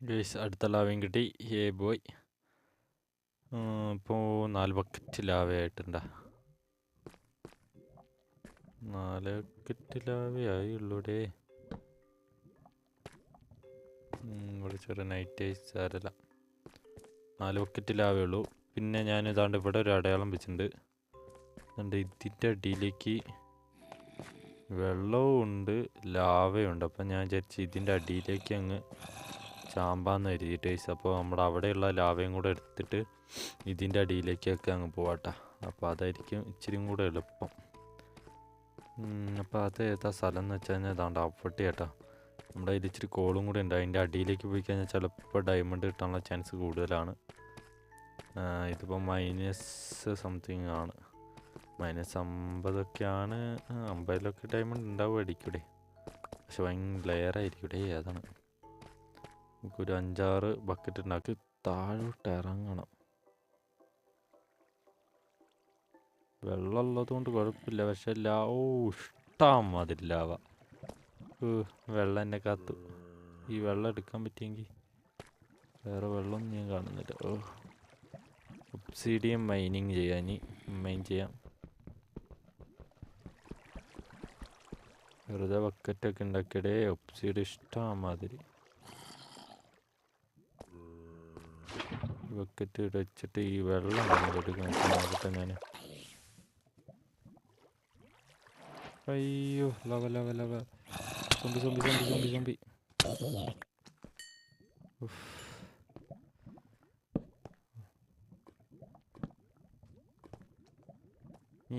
Guys അടുത്ത ലാവയും കിട്ടി. ഏ ബോയ്. ഇപ്പോൾ 4 ബക്കറ്റ് ലാവയായിട്ടുണ്ടാ. 4 ബക്കറ്റ് ലാവയായുള്ളൂടെ. ഇവിടെ ചെറിയ നൈറ്റ് ഐസ് സാരല്ല. 4 ബക്കറ്റ് ലാവേ ഉള്ളൂ. പിന്നെ ഞാൻ ഇതാണ്ട് ഇവിടെ ഒരു അടയാളം വെച്ചിട്ടുണ്ട്. അതുകൊണ്ട് ഇതിൻ്റെ അടിയിലേക്ക് വെള്ളവും ഉണ്ട് ലാവയുണ്ട്. അപ്പം ഞാൻ വിചാരിച്ച് ഇതിൻ്റെ അടിയിലേക്ക് അങ്ങ് ചാമ്പാന്ന് കരുതിയിട്ട് ഗൈസ്. അപ്പോൾ നമ്മുടെ അവിടെയുള്ള ലാവയും കൂടെ എടുത്തിട്ട് ഇതിൻ്റെ അടിയിലേക്കൊക്കെ അങ്ങ് പോവാട്ടാ. അപ്പോൾ അതായിരിക്കും ഇച്ചിരിയും കൂടെ എളുപ്പം. അപ്പോൾ അത് ഏതാ സ്ഥലം എന്ന് വെച്ച് കഴിഞ്ഞാൽ ഇതാണ്ട് അവിടെ കേട്ടാ. നമ്മുടെ കയ്യിൽ ഇച്ചിരി കോളും കൂടെ ഉണ്ട്. അതിൻ്റെ അടിയിലേക്ക് പോയി കഴിഞ്ഞാൽ ചിലപ്പോൾ ഡയമണ്ട് കിട്ടാനുള്ള ചാൻസ് കൂടുതലാണ്. ഇതിപ്പോൾ -, സംതിങ് ആണ്. -50 50 ഡയമണ്ട് ഉണ്ടാവുമായിരിക്കൂടെ. പക്ഷെ ഭയങ്കര ലെയറായിരിക്കൂടെ. അതാണ്. നമുക്കൊരു 5-6 ബക്കറ്റ് ഉണ്ടാക്കി താഴോട്ട് ഇറങ്ങണം. വെള്ളമുള്ളത് കൊണ്ട് കുഴപ്പമില്ല. പക്ഷെ ഇഷ്ടം മാതിരി ലാവ. വെള്ളം എന്നെ കാത്തു. ഈ വെള്ളം എടുക്കാൻ പറ്റിയെങ്കിൽ. വേറെ വെള്ളം ഞാൻ കാണുന്നില്ല. ഒബ്സിഡിയം മൈനിങ് ചെയ്യാൻ മൈൻ ചെയ്യാം. വെറുതെ ബക്കറ്റൊക്കെ ഉണ്ടാക്കിയടേ. ഒബ്സിഡി ഇഷ്ടം മാതിരി. ബക്കറ്റ് വെച്ചിട്ട് ഈ വെള്ളം നോക്കട്ടെ ഞാൻ. അയ്യോ ലവ ലവ ലവ. Zombie zombie zombie zombie zombie.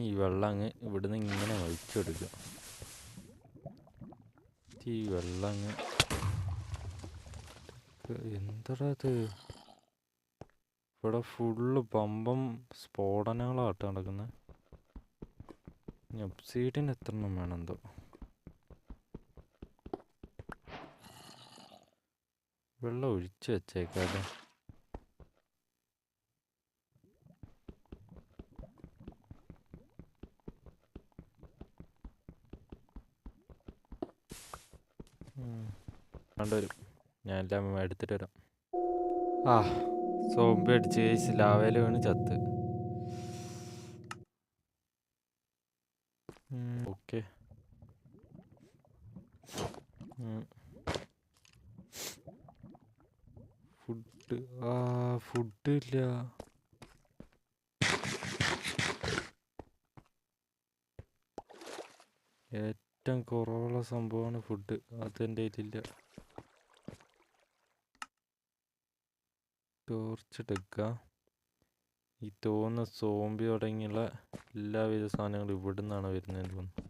ഈ വെള്ളം അങ്ങ് ഇവിടുന്ന് ഇങ്ങനെ ഒഴിച്ചെടുക്കുക. ഈ വെള്ളം അങ്ങ് എന്താ അത്? ഇവിടെ ഫുള്ള് പമ്പം സ്ഫോടനങ്ങളാട്ട് നടക്കുന്നത്. ഒബ്സിഡിയൻ എത്ര എണ്ണം വേണമെന്തോ. വെള്ളം ഒഴിച്ച് വെച്ചേക്കാതെ. കണ്ടുവരും. ഞാൻ എല്ലാം എടുത്തിട്ട് വരാം. സോംബി അടിച്ച് കഴിച്ച് ലാവയിൽ വീണ് ചത്ത്. ഓക്കെ. ഫുഡ് ഇല്ല. ഏറ്റവും കുറവുള്ള സംഭവമാണ് ഫുഡ്. അതെൻ്റെ കയ്യിലില്ല. ടോർച്ച് എടുക്കുക. ഈ തോന്നുന്ന സോംബി തുടങ്ങിയുള്ള എല്ലാവിധ സാധനങ്ങളും ഇവിടെ നിന്നാണ് വരുന്നതെന്ന് തോന്നുന്നു.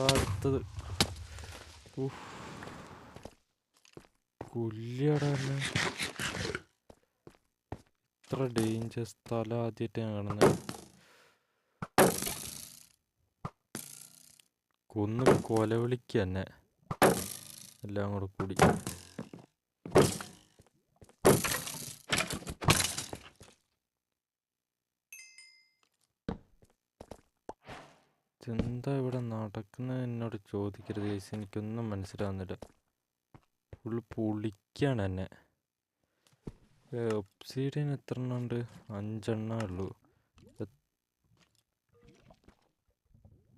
അടുത്തത് കൊല്ലിയടാ. ഇത്ര ഡേഞ്ചർ സ്ഥലം ആദ്യമായിട്ട് ഞാൻ കാണുന്നത്. കൊന്ന് കൊലവിളിക്കുക തന്നെ എല്ലാം കൂടെ കൂടി. എന്താ ഇവിടെ നടക്കുന്നത് എന്നോട് ചോദിക്കരുത് ഗൈസ്. എനിക്കൊന്നും മനസ്സിലാവുന്നില്ല. ഫുള്ള് പൊളിക്കാണ് എന്നെ. ഒബ്സിഡിയൻ എത്ര എണ്ണം ഉണ്ട്? 5 എണ്ണേ ഉള്ളൂ.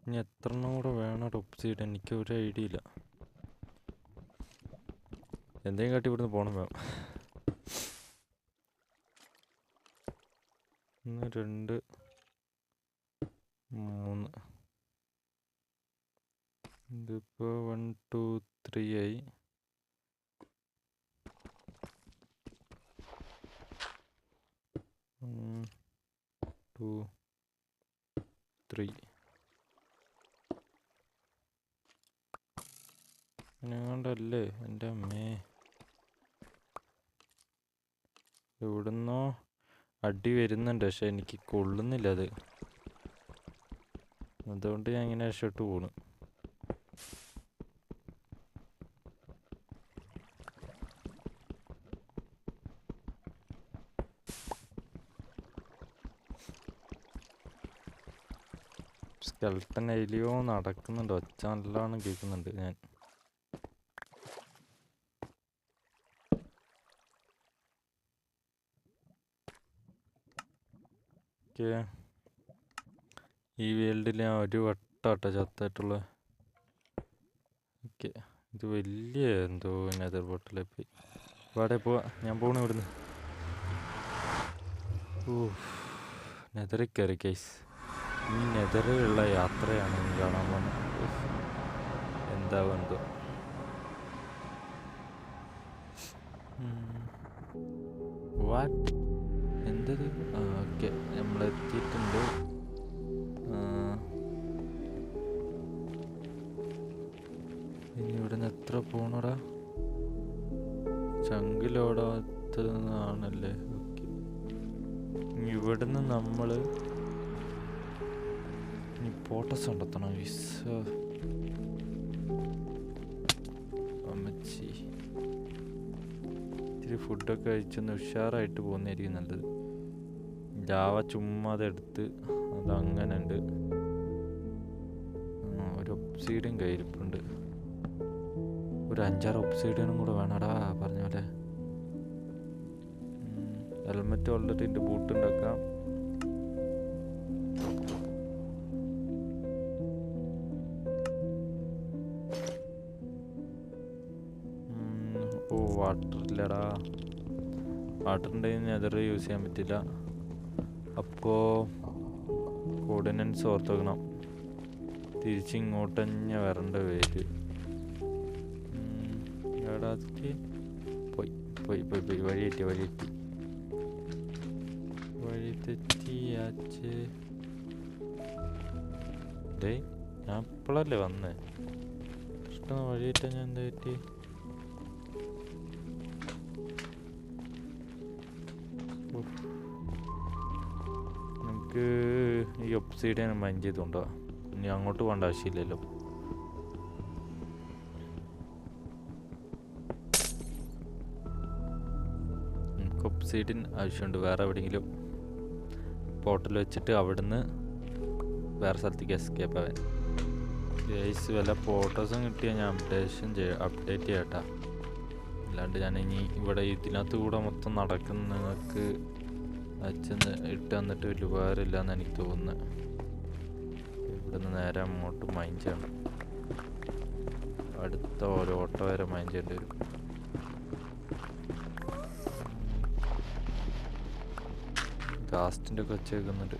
ഇനി എത്ര എണ്ണം കൂടെ വേണം ഒബ്സിഡിയൻ? എനിക്ക് ഒരു ഐഡിയ ഇല്ല. എന്തെങ്കിലും കാട്ടി ഇവിടുന്ന് പോകണം വേണം. 1 2 3. ഇതിപ്പോൾ 1 2 3 ആയി. 1 2 3. അങ്ങനെയാണ്ടല്ലേ എൻ്റെ അമ്മേ. എവിടുന്നോ അടി വരുന്നുണ്ട്. പക്ഷെ എനിക്ക് കൊള്ളുന്നില്ല അത്. അതുകൊണ്ട് ഞാൻ ഇങ്ങനെ രക്ഷപ്പെട്ട് പോണു. സ്കെൽട്ടൻ എലിയോ നടക്കുന്നുണ്ട്. ഒച്ച നല്ലോണം കേൾക്കുന്നുണ്ട് ഞാൻ. ഓക്കെ, ഈ വേൾഡിൽ ഞാൻ ഒരു വട്ടാട്ടോ ചത്തായിട്ടുള്ള. ഓക്കെ, ഇത് വലിയ എന്തോ നെതർ ബോട്ടിലെ പോയി. ഇവിടെ പോവാ, ഞാൻ പോണ ഇവിടുന്ന്. നെതറിൽ കയറി കേസ്. ഈ നെതറിലുള്ള യാത്രയാണ് നീ കാണാൻ പോകുന്നത്. എന്താവും എന്തോ. വാട്ട് എന്തത്? ഓക്കെ, നമ്മളെത്തിയിട്ടുണ്ട്. ഇനി ഇവിടെ നിന്ന് എത്ര പോണടാ? ചങ്കിലോടാത്തതാണല്ലേ. ഓക്കെ, ഇവിടുന്ന് നമ്മൾ ഇനി പോട്ടസ് കണ്ടെത്തണം. അമ്മച്ചി ഇത്തിരി ഫുഡൊക്കെ കഴിച്ചൊന്ന് ഉഷാറായിട്ട് പോകുന്നതായിരിക്കും നല്ലത്. ജാവ ചുമ്മാ അതെടുത്ത് അതങ്ങനെ ഉണ്ട്. ഒരു ഒബ്സീഡിയൻ കയ്യിരിപ്പുണ്ട്. ഒരു 5-6 ഒബ്സീഡിയനും കൂടെ വേണടാ പറഞ്ഞ പോലെ. ഹെൽമെറ്റ് ഓൾറെഡി എൻ്റെ ബൂട്ട് ഉണ്ടാക്കാം. വാട്ടർ ഇല്ലടാ. വാട്ടറിൻ്റെ നെതർ യൂസ് ചെയ്യാൻ പറ്റില്ല. അപ്പോൾ കോർഡിനൻസ് ഓർത്ത് വെക്കണം. തിരിച്ചിങ്ങോട്ട് തന്നെ വരേണ്ട പേര്. പോയി പോയി പോയി പോയി വഴി തെറ്റിയാച്ച്. ഡേ, ഞാൻ ഇപ്പോഴല്ലേ വന്നേ. ഇഷ്ടം വഴിയേറ്റാ ഞാൻ എന്താ പറ്റി? നമുക്ക് ഈ ഒബ്സീഡിയൻ മൈൻഡ് ചെയ്തുകൊണ്ടോ. ഇനി അങ്ങോട്ട് പോകേണ്ട ആവശ്യമില്ലല്ലോ. നമുക്ക് ഒബ്സീഡിയൻ ആവശ്യമുണ്ട് വേറെ എവിടെയെങ്കിലും പോർട്ടൽ വെച്ചിട്ട് അവിടുന്ന് വേറെ സ്ഥലത്തേക്ക് എസ്കേപ്പ് ആവാൻ. ഗൈസ്, വല്ല ഫോട്ടോസും കിട്ടിയാൽ ഞാൻ അപ്ഡേറ്റ് ചെയ്യട്ടാ. അല്ലാണ്ട് ഞാൻ ഇനി ഇവിടെ ഇതിനകത്ത് കൂടെ മൊത്തം നടക്കുന്ന നിങ്ങൾക്ക് അച്ഛന്ന് ഇട്ട് തന്നിട്ട് വലിയ ഉപകാരമില്ല എന്ന് എനിക്ക് തോന്നുന്നത്. ഇവിടുന്ന് നേരെ അങ്ങോട്ട് മൈൻഡ് ചെയ്യണം. അടുത്ത ഓരോ ഓട്ടോ വരെ മൈൻഡ് ചെയ്യേണ്ടി വരും. കാസ്റ്റിൻ്റെ ഒക്കെ വെച്ച് വെക്കുന്നുണ്ട്.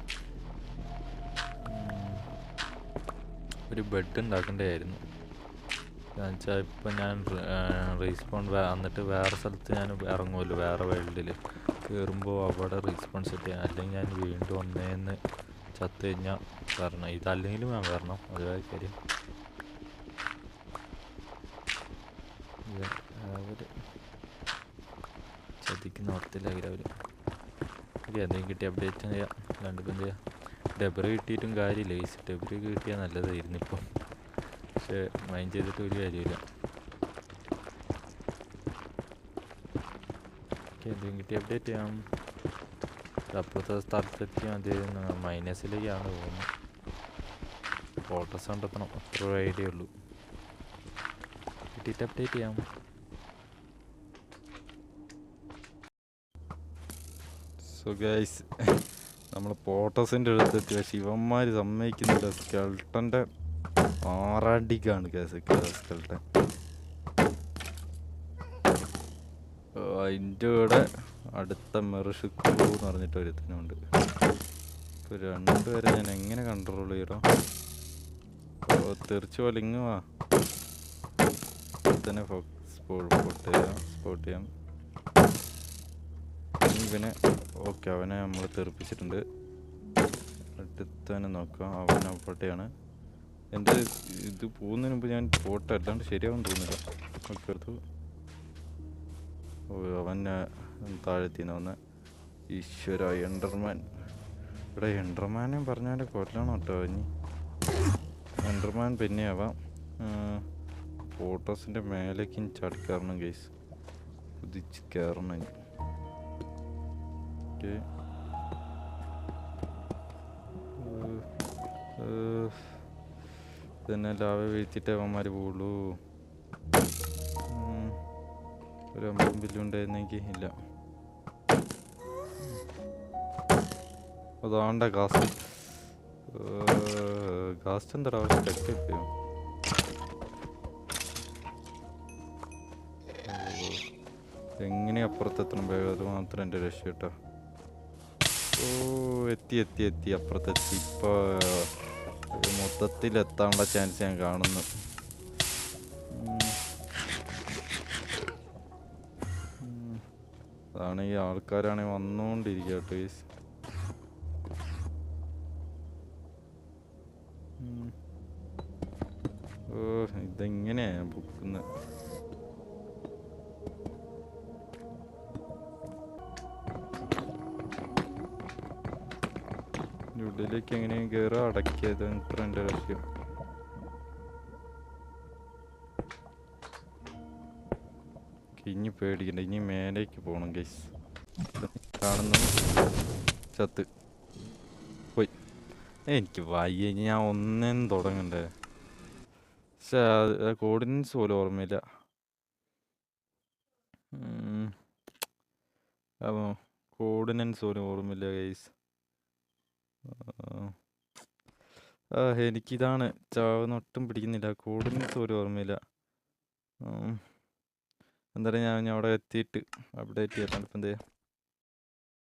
ഒരു ബെഡ് ഉണ്ടാക്കേണ്ടതായിരുന്നു. എന്ന് വെച്ചാൽ ഇപ്പം ഞാൻ റീസ്പോൺ വന്നിട്ട് വേറെ സ്ഥലത്ത് ഞാൻ ഇറങ്ങുമല്ലോ, വേറെ വേൾഡിൽ കയറുമ്പോൾ അവിടെ റീസ്പോൺ സെറ്റ് ചെയ്യാൻ. അല്ലെങ്കിൽ ഞാൻ വീണ്ടും ഒന്നേന്ന് ചത്ത് കഴിഞ്ഞാൽ വരണം. ഇതല്ലെങ്കിലും ഞാൻ വരണം, അത് വേറെ കാര്യം. അവർ ചതിക്കുന്ന ഓർത്തില്ല അവർ. എന്തെങ്കിലും കിട്ടി അപ്ഡേറ്റ് ചെയ്യാം. രണ്ടിപ്പം ചെയ്യാം. ഡെബറി കിട്ടിയിട്ടും കാര്യമില്ല. ഈ ഡെബറി കിട്ടിയാൽ നല്ലതായിരുന്നു ഇപ്പം. പക്ഷെ മൈൻഡ് ചെയ്തിട്ട് ഒരു കാര്യമില്ല. എന്തെങ്കിലും കിട്ടി അപ്ഡേറ്റ് ചെയ്യാം. അപ്പുറത്തെ സ്ഥലത്തെത്തിയാൽ മതി. മൈനസിലേക്കാണ് പോകുന്നത്. ഫോട്ടോസ് കണ്ടെത്തണം, അത്ര ഐഡിയ ഉള്ളൂ. കിട്ടിയിട്ട് അപ്ഡേറ്റ് ചെയ്യാം. സോ ഗൈസ്, നമ്മൾ പോട്ടസിൻ്റെ അടുത്തെത്തി. പക്ഷെ ഇവന്മാർ സമ്മതിക്കുന്നില്ല. സ്കെൽട്ടൻ്റെ ആറാണ്ടിക്കാണ് സ്കെൽട്ടൻ. അതിൻ്റെ കൂടെ അടുത്ത മെറിഷുക്കു എന്ന് പറഞ്ഞിട്ട് ഒരുത്തനുണ്ട്. ഇപ്പോൾ രണ്ടുപേരെ ഞാൻ എങ്ങനെ കൺട്രോൾ ചെയ്യണോ? തെറിച്ച് പോലെ ഇങ്ങ് വാ. തന്നെ സ്പോട്ട് ചെയ്യാം. ഇവനെ ഓക്കെ, അവനെ നമ്മൾ തെറിപ്പിച്ചിട്ടുണ്ട്. അടുത്തവനെ നോക്കാം. അവൻ അവിടെയാണ്. എൻ്റെ ഇത് പോകുന്നതിന് മുമ്പ് ഞാൻ പോട്ടെ, അല്ലാണ്ട് ശരിയാവും തോന്നില്ല. ഓക്കെ, എടുത്തു. അവൻ താഴെത്തിന്ന് വന്ന്. ഈശ്വര, എൻഡർമാൻ. ഇവിടെ എൻഡർമാനെ പറഞ്ഞാൽ കൊല്ലണം കേട്ടോ. ഇനി എൻഡർമാൻ പിന്നെ ആവാം. ഫോട്ടോസിൻ്റെ മേലേക്ക് ചാടി കയറണം ഗൈസ്. കുതിച്ച് കയറണം ഇനി. ഓക്കെ, തന്നെ ലാവ വീഴ്ത്തിട്ട് അവന്മാർ പോവുള്ളൂ. ഒരു 50 ബില്ലുണ്ടായിരുന്നെങ്കിൽ ഇല്ല. അതാണ്ട ഗാസ്റ്റ്. ഗാസ്റ്റ് എന്താ സ്റ്റക്ക് എങ്ങനെ അപ്പുറത്തെത്തണം വേഗം, അത് മാത്രം എൻ്റെ രക്ഷ കേട്ടോ. ഓ എത്തി എത്തി എത്തി അപ്പുറത്തെത്തി. ഇപ്പോൾ മൊത്തത്തിൽ എത്താനുള്ള ചാൻസ് ഞാൻ കാണുന്നു. അതാണ് ഈ ആൾക്കാരാണെങ്കിൽ വന്നുകൊണ്ടിരിക്കുക കേട്ടോ ഗൈസ്. ഓ ഇതെങ്ങനെയാ ബുക്കുന്നത്? ഉള്ളിലേക്ക് എങ്ങനെയും കയറുക, അടക്കിയത് ഇത്ര എൻ്റെ ലക്ഷ്യം. ഇനി പേടിക്കണ്ട, ഇനി മേലേക്ക് പോകണം ഗൈസ്. കാണുന്നു ചത്ത് പോയി. എനിക്ക് വയ്യ, ഞാൻ ഒന്നേന്ന് തുടങ്ങണ്ടേ. പക്ഷേ കോർഡിനേറ്റ്സ് പോലും ഓർമ്മയില്ല. അപ്പോൾ കോർഡിനേറ്റ്സ് പോലും ഓർമ്മയില്ല ഗൈസ്. എനിക്കിതാണ് ചാവുന്ന ഒട്ടും പിടിക്കുന്നില്ല. കോർഡിനേറ്റ്സ് പോലും ഓർമ്മയില്ല. എന്തായാലും ഞാൻ അവിടെ എത്തിയിട്ട് അപ്ഡേറ്റ് ചെയ്യാം. ഇപ്പം എന്തേ